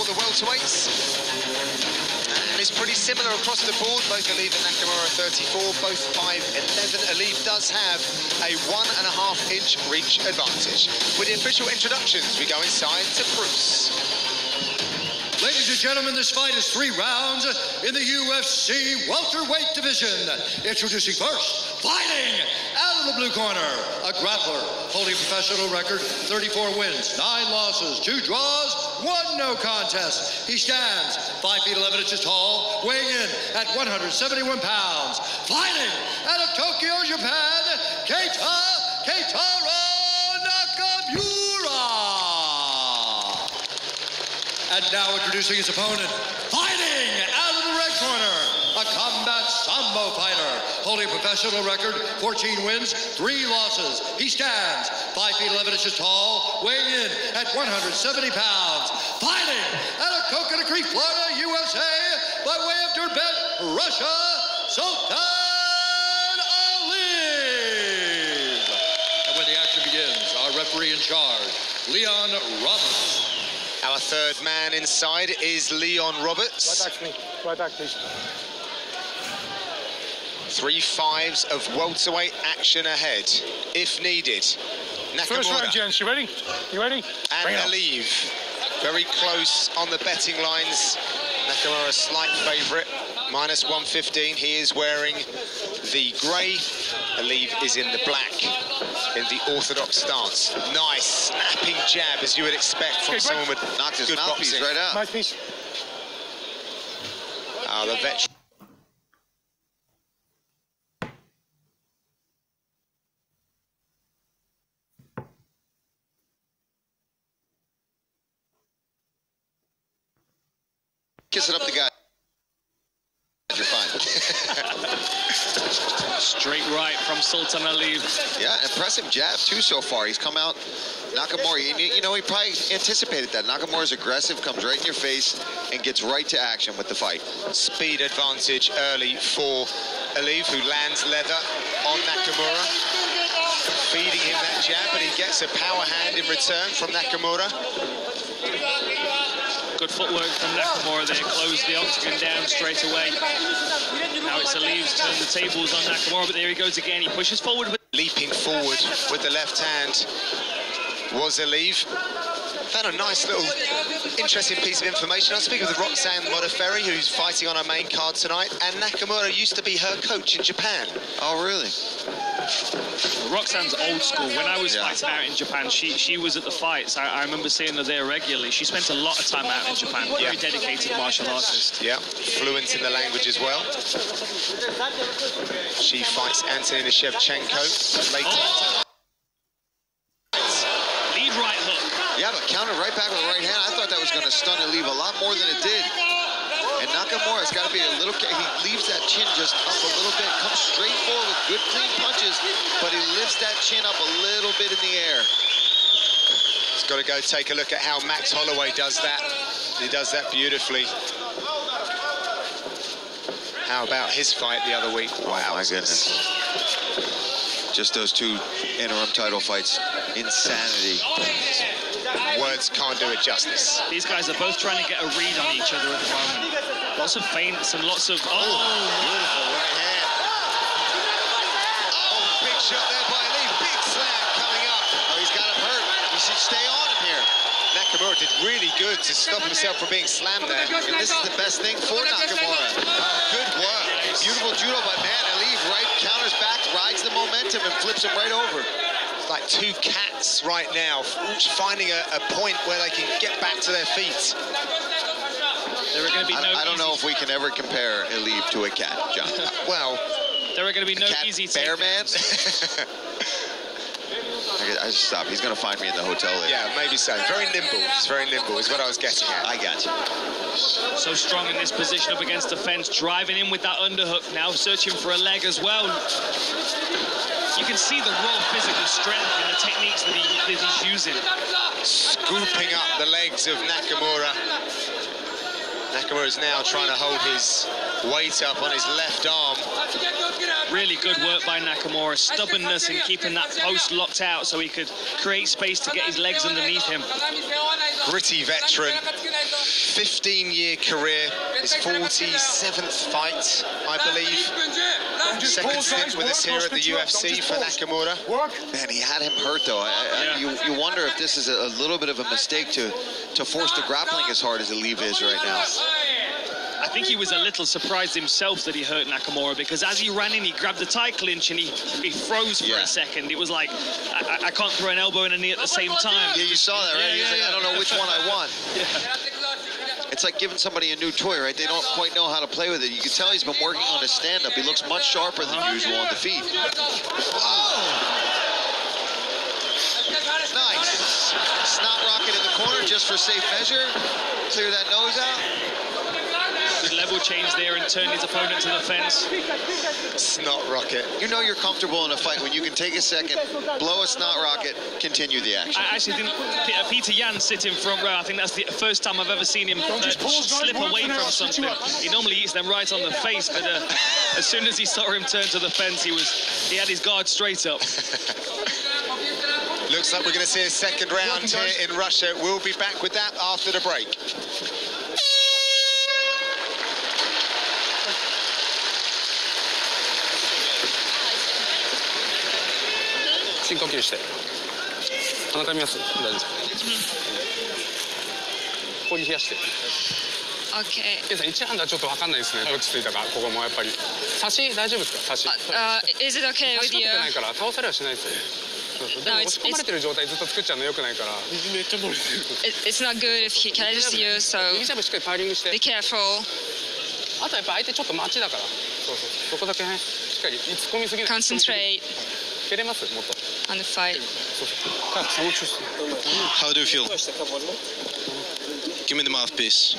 the welterweights. And it's pretty similar across the board. Both Aliev and Nakamura 34, both 5'11". Aliev does have a 1.5-inch reach advantage. With the official introductions, we go inside to Bruce. Ladies and gentlemen, this fight is 3 rounds in the UFC welterweight division. Introducing first, fighting out of the blue corner, a grappler holding a professional record, 34 wins, 9 losses, 2 draws, 1 no contest. He stands 5 feet 11 inches tall, weighing in at 171 pounds. Fighting out of Tokyo, Japan, Keitaro Nakamura. And now introducing his opponent, fighting out of the red corner, a combat sambo fighter, holding a professional record, 14 wins, 3 losses. He stands 5 feet 11 inches tall, weighing in at 170 pounds. Fighting out of Coconut Creek, Florida, USA, by way of Durban, Russia, Sultan Aliev. And when the action begins, our referee in charge, Leon Roberts. Our third man inside is Leon Roberts. Right back to me. Right back, please. 3 fives of welterweight action ahead, if needed. Nakamura. First round, gents. You ready? You ready? And Aliev. Very close on the betting lines. Nakamura, slight favourite, minus 115. He is wearing the grey. Aliev is in the black, in the orthodox stance. Nice snapping jab, as you would expect from someone with knocked his good mouthpiece boxing. right out. Mouthpiece. The veteran. Kissing up the guy. You're fine. Straight right from Sultan Aliev. Yeah, impressive jab too so far. He's come out. Nakamura, you know, he probably anticipated that. Nakamura's aggressive, comes right in your face, and gets right to action with the fight. Speed advantage early for Aliev, who lands leather on Nakamura. Feeding him that jab, but he gets a power hand in return from Nakamura. Good footwork from Nakamura there, closed the octagon down straight away. Now it's Aliev's turn the tables on Nakamura, but there he goes again. He pushes forward. Leaping forward with the left hand was Aliev. Found a nice little interesting piece of information. I'll speak with Roxanne Modafferi, who's fighting on our main card tonight, and Nakamura used to be her coach in Japan. Oh, really? Roxanne's old school. When I was fighting out in Japan, she was at the fights. I remember seeing her there regularly. She spent a lot of time out in Japan. Very dedicated martial artist. Yeah, fluent in the language as well. She fights Antonina Shevchenko later. Lead right hook. Yeah, but counter right back with the right hand. I thought that was going to stun Aliev a lot more than it did. And Nakamura's got to be a little... He leaves that chin just up a little bit. Comes straight forward with good, clean punches, but he lifts that chin up a little bit in the air. He's got to go take a look at how Max Holloway does that. He does that beautifully. How about his fight the other week? Wow, my goodness. Just those 2 interim title fights. Insanity. Words can't do it justice. These guys are both trying to get a read on each other at the moment. Lots of feints and lots of... Beautiful right hand. Oh, big shot there by Aliev. Big slam coming up. Oh, he's got him hurt. He should stay on him here. Nakamura did really good to stop himself from being slammed there. And this is the best thing for Nakamura. Good work. Beautiful judo by man. Aliev right, counters back, rides the momentum, and flips him right over. It's like 2 cats right now, each finding a point where they can get back to their feet. There are going to be no I don't know if we can ever compare Aliev to a cat, John. Well, there are going to be no cat easy bear man. I just stop. He's going to find me in the hotel later. Yeah, maybe so. Very nimble. It's very nimble is what I was getting at. I got you. So strong in this position up against the fence, driving in with that underhook now, searching for a leg as well. You can see the raw physical strength and the techniques that he's using. Scooping up the legs of Nakamura. Nakamura is now trying to hold his weight up on his left arm. Really good work by Nakamura. Stubbornness in keeping that post locked out so he could create space to get his legs underneath him. Gritty veteran 15-year career, his 47th fight, I believe. Second stint with us here at the UFC for Nakamura. Man, he had him hurt, though. You wonder if this is a little bit of a mistake to force the grappling as hard as Aliev is right now. I think he was a little surprised himself that he hurt Nakamura, because as he ran in, he grabbed the tight clinch and he froze for a second. It was like, I can't throw an elbow and a knee at the same time. Yeah, you saw that, right? He was like, I don't know which one I want. It's like giving somebody a new toy, right? They don't quite know how to play with it. You can tell he's been working on his stand-up. He looks much sharper than usual on the feet. Oh! Nice. Snot rocket in the corner just for safe measure. Clear that nose out. Good level change there and turn his opponent to the fence. Snot rocket. You know you're comfortable in a fight when you can take a second, blow a snot rocket, continue the action. I actually didn't. Peter Yan sit in front row. I think that's the first time I've ever seen him slip away from something. He normally eats them right on the face, but as soon as he saw him turn to the fence, he had his guard straight up. Looks like we're going to see a second round here in Russia. We'll be back with that after the break. Okay. 1ラウンドはちょっと分かんないですね。どっちついたか、ここもやっぱり。差し大丈夫ですか？差し。Is it okay 差 with し取 you? ってないから倒されはしないですよ。そうそう。でも No, 押し込まれてる状態ずっと作っちゃうの良くないから。めっちゃ漏れてる。It's not good if he catches you, so 右ジャブしっかりパーリングして。 be careful. あとやっぱ相手ちょっと待ちだから。そうそう。そこだけね、しっかり突っ込みすぎない。 Concentrate 蹴れますもっと。 on the fight. How do you feel? Give me the mouthpiece.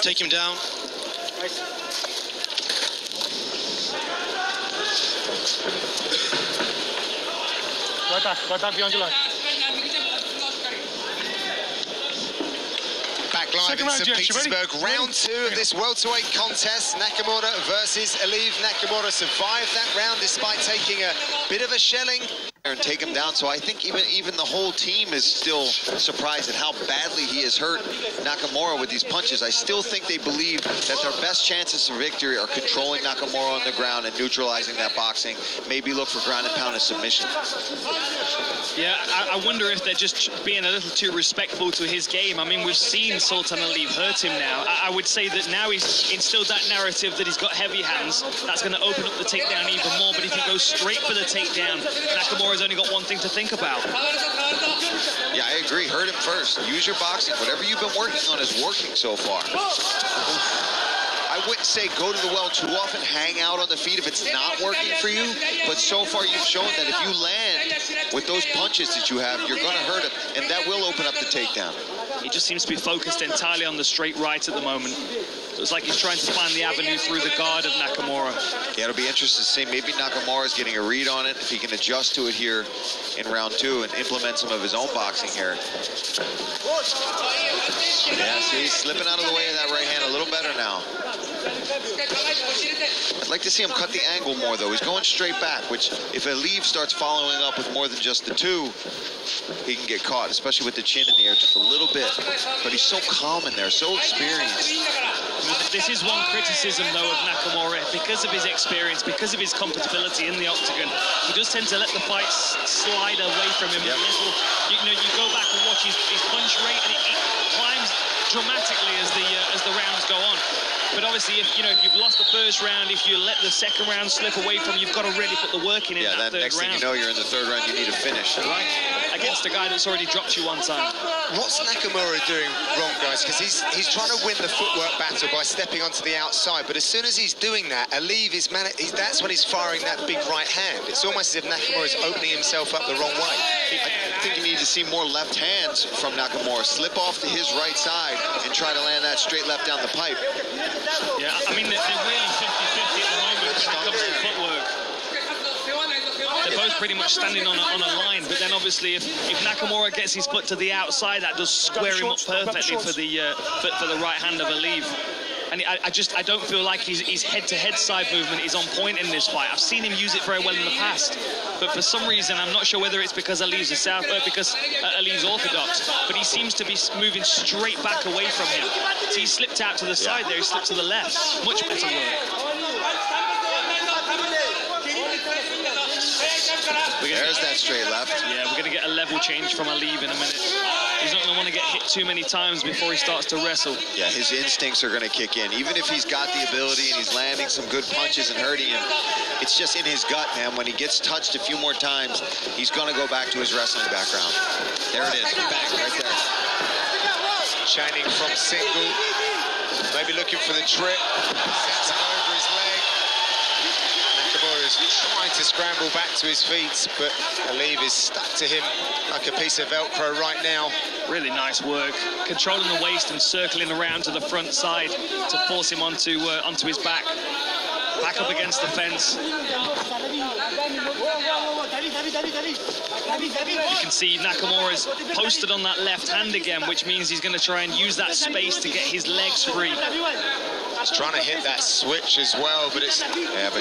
Take him down. Right back behind your line. Back live in St. Petersburg, round 2 of this welterweight contest. Nakamura versus Aliev. Nakamura survived that round despite taking a bit of a shelling. And take him down, so I think even the whole team is still surprised at how badly he has hurt Nakamura with these punches. I still think they believe that their best chances for victory are controlling Nakamura on the ground and neutralizing that boxing. Maybe look for ground and pound and submission. Yeah, I wonder if they're just being a little too respectful to his game. I mean, we've seen Sultan Aliev hurt him now. I would say that now he's instilled that narrative that he's got heavy hands. That's going to open up the takedown even more, but if he goes straight for the takedown, Nakamura's only got one thing to think about. Yeah, I agree. Hurt him first. Use your boxing. Whatever you've been working on is working so far. I wouldn't say go to the well too often, hang out on the feet if it's not working for you, but so far you've shown that if you land with those punches that you have, you're going to hurt him, and that will open up the takedown. He just seems to be focused entirely on the straight right at the moment. Looks like he's trying to find the avenue through the guard of Nakamura. Yeah, it'll be interesting to see. Maybe Nakamura's getting a read on it, if he can adjust to it here in round 2 and implement some of his own boxing here. Yeah, see, he's slipping out of the way of that right hand a little better now. I'd like to see him cut the angle more, though. He's going straight back, which if Aliev starts following up with more than just the 2, he can get caught, especially with the chin in the air just a little bit. But he's so calm in there, so experienced. This is one criticism, though, of Nakamura. Because of his experience, because of his compatibility in the octagon, he does tend to let the fights slide away from him a little. You go back and watch his punch rate, and it climbs dramatically as the rounds go on. But obviously, if you've lost the first round, if you let the second round slip away from you, you've got to really put the work in that third round. Next thing you know, you're in the 3rd round, you need to finish. Right? Against a guy that's already dropped you one time. What's Nakamura doing wrong, guys? Because he's trying to win the footwork battle by stepping onto the outside, but as soon as he's doing that, Aliev is that's when he's firing that big right hand. It's almost as if Nakamura is opening himself up the wrong way. I think you need to see more left hands from Nakamura. Slip off to his right side and try to land that straight left down the pipe. Yeah, I mean, they're really 50-50 at the moment when it comes to footwork. They're both pretty much standing on a line, but then obviously if Nakamura gets his foot to the outside, that does square him up perfectly for the right hand of Aliev. And I don't feel like his head-to-head side movement is on point in this fight. I've seen him use it very well in the past, but for some reason, I'm not sure whether it's because Aliev's Aliev's orthodox, but he seems to be moving straight back away from him. So he slipped out to the side there, he slipped to the left. Much better work. There's that straight left. Yeah, we're going to get a level change from Aliev in a minute. He's not going to want to get hit too many times before he starts to wrestle. Yeah, his instincts are going to kick in. Even if he's got the ability and he's landing some good punches and hurting him, it's just in his gut, man. When he gets touched a few more times, he's going to go back to his wrestling background. There it is. Bang, right there. Chaining from single. Maybe looking for the trip. Sends him over his leg. Nakamura's trying to scramble back to his feet, but Aliev is stuck to him like a piece of Velcro right now. Really nice work, controlling the waist and circling around to the front side to force him onto his back. Back up against the fence. You can see Nakamura's posted on that left hand again, which means he's going to try and use that space to get his legs free. He's trying to hit that switch as well, but it's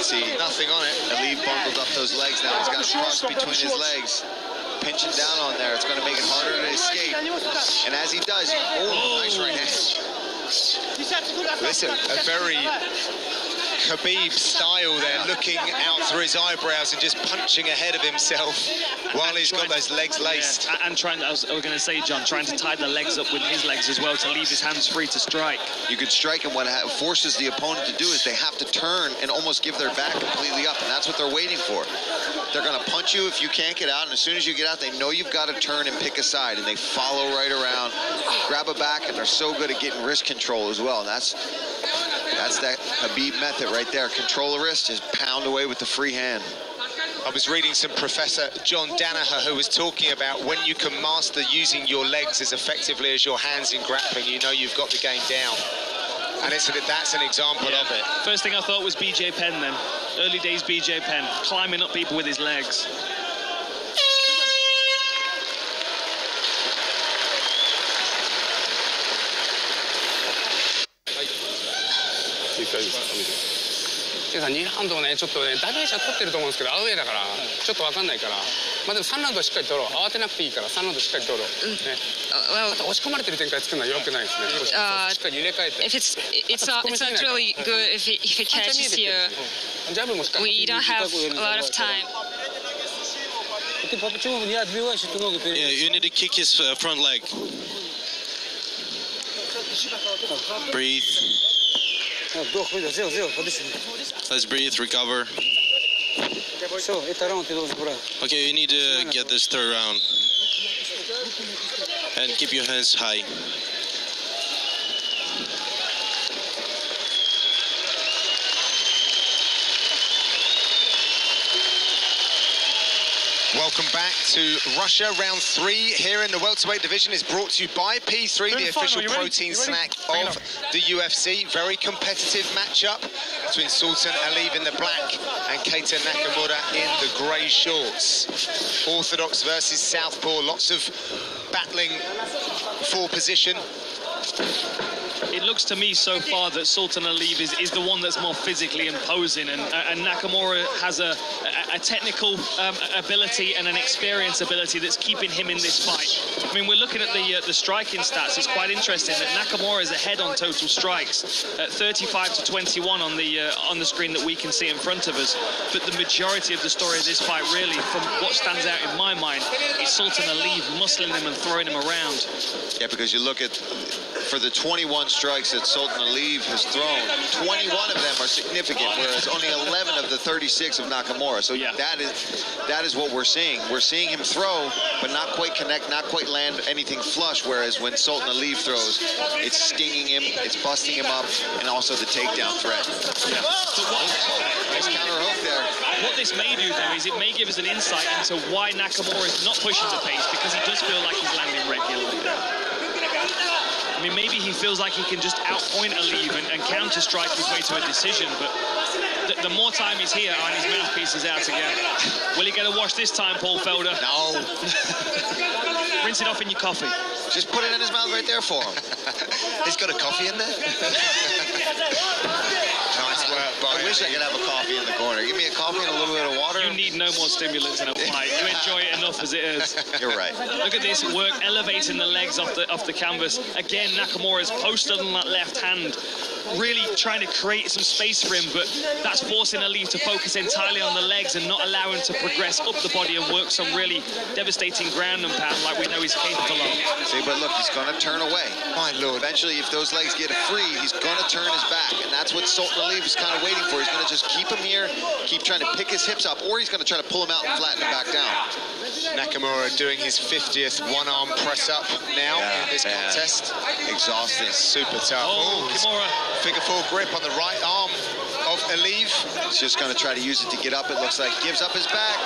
see nothing on it. Aliev bundled up those legs now. He's got a cross between his legs. Pinching down on there. It's going to make it harder to escape. And as he does, nice right hand. Listen, a very Khabib style there, looking out through his eyebrows and just punching ahead of himself while he's got those legs laced. Yeah, and trying to, I was going to say, John, trying to tie the legs up with his legs as well to leave his hands free to strike. You could strike, and what forces the opponent to do is they have to turn and almost give their back completely up, and that's what they're waiting for. They're going to punch you if you can't get out, and as soon as you get out, they know you've got to turn and pick a side, and they follow right around, grab a back, and they're so good at getting wrist control as well. And that's that Khabib method right there. Control the wrist, just pound away with the free hand. I was reading some Professor John Danaher who was talking about when you can master using your legs as effectively as your hands in grappling, you know you've got the game down. And that's an example of it. First thing I thought was BJ Penn then. Early days BJ Penn, climbing up people with his legs.2ラウンドね、ちょっとね、ダメージは取ってると思うんですけど、アウェーだから、ちょっと分かんないから、まあでも3ラウンドはしっかり取ろう。慌てなくていいから、3ラウンドしっかり取ろう。ね。あと押し込まれてる展開作るのは良くないですね。しっかり入れ替えて。It's not really good if it catches here. We don't have a lot of time. Yeah, you need to kick his front leg. Breathe. Let's breathe, recover. Okay, you need to get this third round. And keep your hands high. Welcome back to Russia. Round 3 here in the welterweight division is brought to you by P3, the official protein snack of the UFC. Very competitive matchup between Sultan Aliev in the black and Keita Nakamura in the grey shorts. Orthodox versus southpaw, lots of battling for position. It looks to me so far that Sultan Aliev is the one that's more physically imposing, and Nakamura has a technical ability and an experience ability that's keeping him in this fight. I mean, we're looking at the striking stats. It's quite interesting that Nakamura is ahead on total strikes at 35 to 21 on the screen that we can see in front of us. But the majority of the story of this fight, really, from what stands out in my mind, is Sultan Aliev muscling him and throwing him around. Yeah, because you look at, for the 21 strikes that Sultan Aliev has thrown, 21 of them are significant, whereas only 11 of the 36 of Nakamura. So yeah, that is what we're seeing. We're seeing him throw, but not quite connect, not quite land anything flush, whereas when Sultan Aliev throws, it's stinging him, it's busting him up, and also the takedown threat. Yeah. Nice counter hook there. What this may do, though, is it may give us an insight into why Nakamura is not pushing the pace, because he does feel like he's landing regularly. I mean, maybe he feels like he can just outpoint Aliev and counter-strike his way to a decision, but the more time he's here, and his mouthpiece is out again. Will he get a wash this time, Paul Felder? No. Rinse it off in your coffee. Just put it in his mouth right there for him. He's got a coffee in there. Nice work, I wish I could have a coffee in the corner. Give me a coffee and a little bit of water. You need no more stimulants in a fight. You enjoy it enough as it is. You're right. Look at this work, elevating the legs off the canvas. Again, Nakamura's posted on that left hand, really trying to create some space for him, but that's forcing Aliev to focus entirely on the legs and not allow him to progress up the body and work some really devastating ground and pound like we know he's capable of. See, but look, he's going to turn away. My lord. Eventually, if those legs get free, he's going to turn his back, and that's what Sultan Aliev is kind of waiting for. He's going to just keep him here, keep trying to pick his hips up, or he's going to try to pull him out and flatten him back down. Nakamura doing his 50th one-arm press-up now in this contest. Exhausting. Super tough. Oh, Kimura. Figure four grip on the right arm of Aliev. He's just going to try to use it to get up, it looks like. Gives up his back.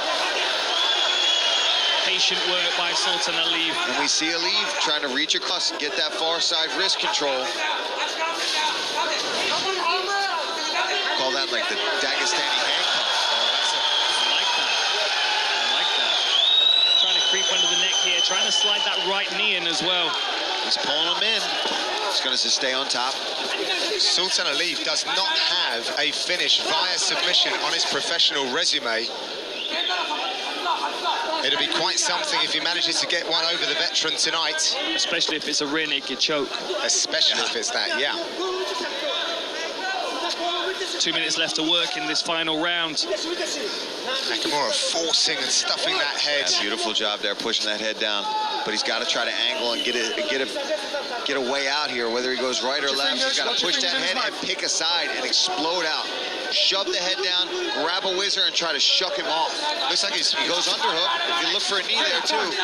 Patient work by Sultan Aliev. And we see Aliev trying to reach across and get that far side wrist control. Call that like the Dagestani handcuff. I like that. I like that. Trying to creep under the neck here, trying to slide that right knee in as well. He's pulling him in. He's going to stay on top. Sultan Aliev does not have a finish via submission on his professional resume. It'll be quite something if he manages to get one over the veteran tonight. Especially if it's a rear naked choke. Especially if it's that, yeah. 2 minutes left to work in this final round. Nakamura forcing and stuffing that head. Yeah, beautiful job there, pushing that head down. But he's got to try to angle and get a way out here, whether he goes right or left. He's got to push that head and pick a side and explode out. Shove the head down, grab a whizzer, and try to shuck him off. Looks like he goes underhook. You can look for a knee there, too.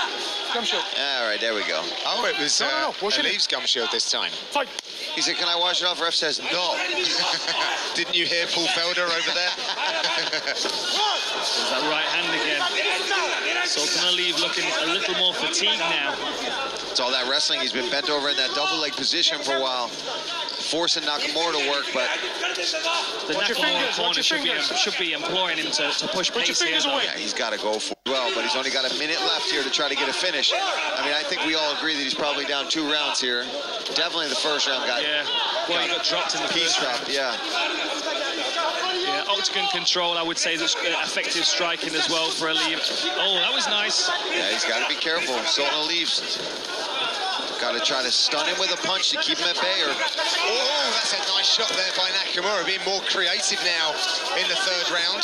All right, there we go. Oh, it was Aliev's gum shield this time. He said, can I wash it off? Ref says, no. Didn't you hear Paul Felder over there? There's that right hand again. Sultan Aliev looking a little more fatigued now. It's all that wrestling. He's been bent over in that double leg position for a while, forcing Nakamura to work, but the Nakamura corner should be imploring him to push pace here. Yeah, he's got to go for it well, but he's only got a minute left here to try to get a finish. I mean, I think we all agree that he's probably down 2 rounds here. Definitely the first round got. Yeah, well, he got dropped in the first round. Yeah. Yeah, octagon control, I would say, that's effective striking as well for Aliev. Oh, that was nice. Yeah, he's got to be careful. Sultan Aliev's got to try to stun him with a punch to keep him at bay. Oh, that's a nice shot there by Nakamura, being more creative now in the third round.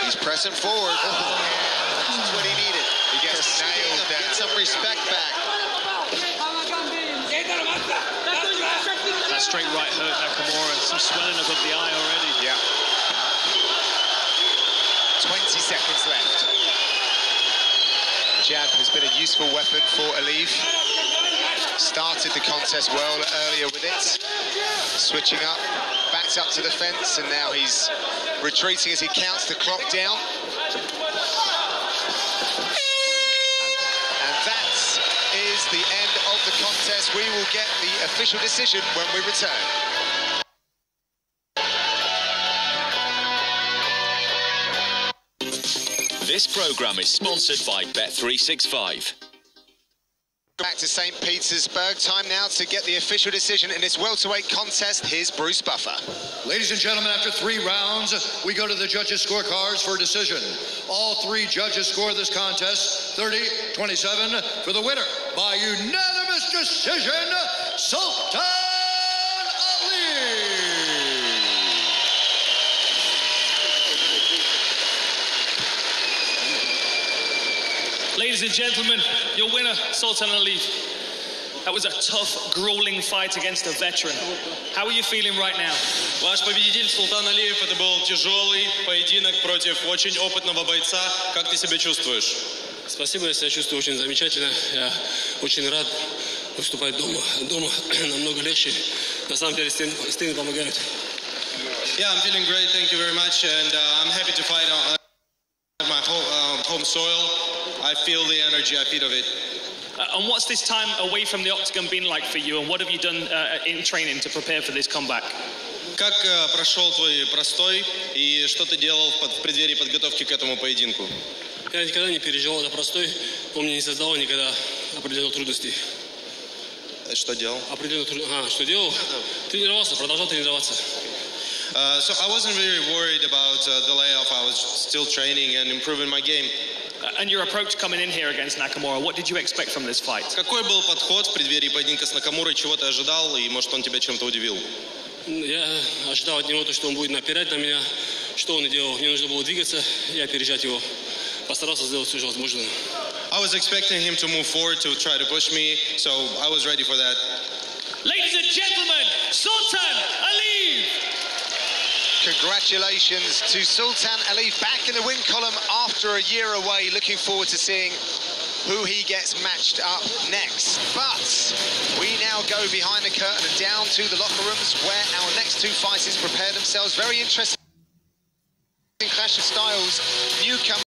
He's pressing forward. Oh, yeah, that's what he needed. He gets nailed down. Get some respect back. That straight right hurt Nakamura, some swelling above the eye already. Yeah. 20 seconds left. Jab has been a useful weapon for Aliev. Started the contest well earlier with it. Switching up, backed up to the fence, and now he's retreating as he counts the clock down. And that is the end of the contest. We will get the official decision when we return. This program is sponsored by Bet365. Back to St. Petersburg. Time now to get the official decision in this welterweight contest. Here's Bruce Buffer. Ladies and gentlemen, after 3 rounds, we go to the judges' scorecards for a decision. All 3 judges score this contest 30-27 for the winner by unanimous decision, Sultan Aliev. Ladies and gentlemen, your winner, Sultan Aliev. That was a tough, grueling fight against a veteran. How are you feeling right now? Ваш победитель Султан Алиев. Это был тяжелый поединок против очень опытного бойца. Как ты себя чувствуешь? Спасибо, я себя чувствую очень замечательно. Я очень рад выступать дома. Дома намного легче. На самом деле стены помогают. Yeah, I'm feeling great. Thank you very much, and I'm happy to fight on my home soil. I feel the energy. I feel of it. And what's this time away from the octagon been like for you, and what have you done in training to prepare for this comeback? Как прошел твой простой и что ты делал в преддверии подготовки к этому поединку? Я никогда не переживал за простой, он мне не создавал никогда определенных трудностей. Что делал? Что делал? Тренировался, продолжал тренироваться. So I wasn't very worried about the layoff. I was still training and improving my game. And your approach coming in here against Nakamura, what did you expect from this fight? Какой был подход в преддверии поединка с Накамурой? Чего ты ожидал и, может, он тебя чем-то удивил? Я ожидал от него то, что он будет напирать на меня. Что он и делал? Мне нужно было двигаться и опережать его. Постарался сделать все, что возможно. I was expecting him to move forward to try to push me, so I was ready for that. Ladies and gentlemen, Sultan Aliev! Congratulations to Sultan Aliev, back in the win column after a year away. Looking forward to seeing who he gets matched up next. But we now go behind the curtain and down to the locker rooms where our next two fighters prepare themselves. Very interesting clash of styles. Newcomer